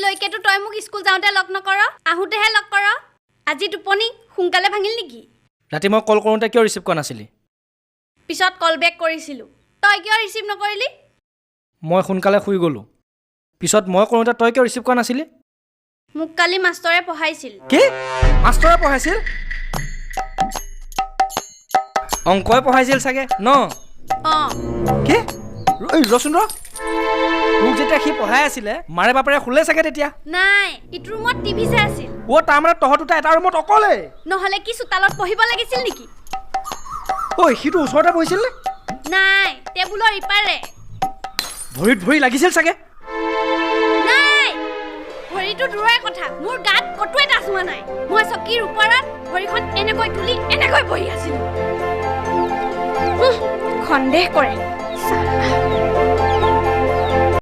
আজিলৈকেতো তই মোক স্কুল যাওঁতে লগ নকৰ আহোঁতেহে লগ কৰ আজি টোপনি সোনকালে ভাঙিল নেকি ৰাতি মই কল কৰোঁতে কিয় ৰিচিভ কৰা নাছিলি পিছত কল বেক কৰিছিলোঁ তই কিয় ৰিচিভ নকৰিলি মই সোনকালে শুই গ'লোঁ পিছত মই কৰোঁতে তই কিয় ৰিচিভ কৰা নাছিলি মোক কালি মাষ্টৰে পঢ়াইছিল কি মাষ্টৰে পঢ়াইছিল অংকই পঢ়াইছিল চাগে ন অঁ কি ৰচোন ৰ তোক যেতিয়া সি পঢ়াই আছিলে মাৰে বাপেৰে শুলে চাগে তেতিয়া নাই ইটো ৰুমত টিভি চাই আছিল তাৰমানে তহঁত দুটা এটা ৰুমত অকলে নহ'লে কি চোতালত পঢ়িব লাগিছিল নেকি ঐ সিটো ওচৰতে বহিছিল নে নাই টেবুলৰ ইপাৰে ভৰিত ভৰি লাগিছিল চাগে নাই ভৰিটো দূৰৰে কথা মোৰ গাত কটোৱে টাচ হোৱা নাই মই চকীৰ ওপৰত ভৰিখন এনেকৈ তুলি এনেকৈ বহি আছিলোঁ সন্দেহ কৰে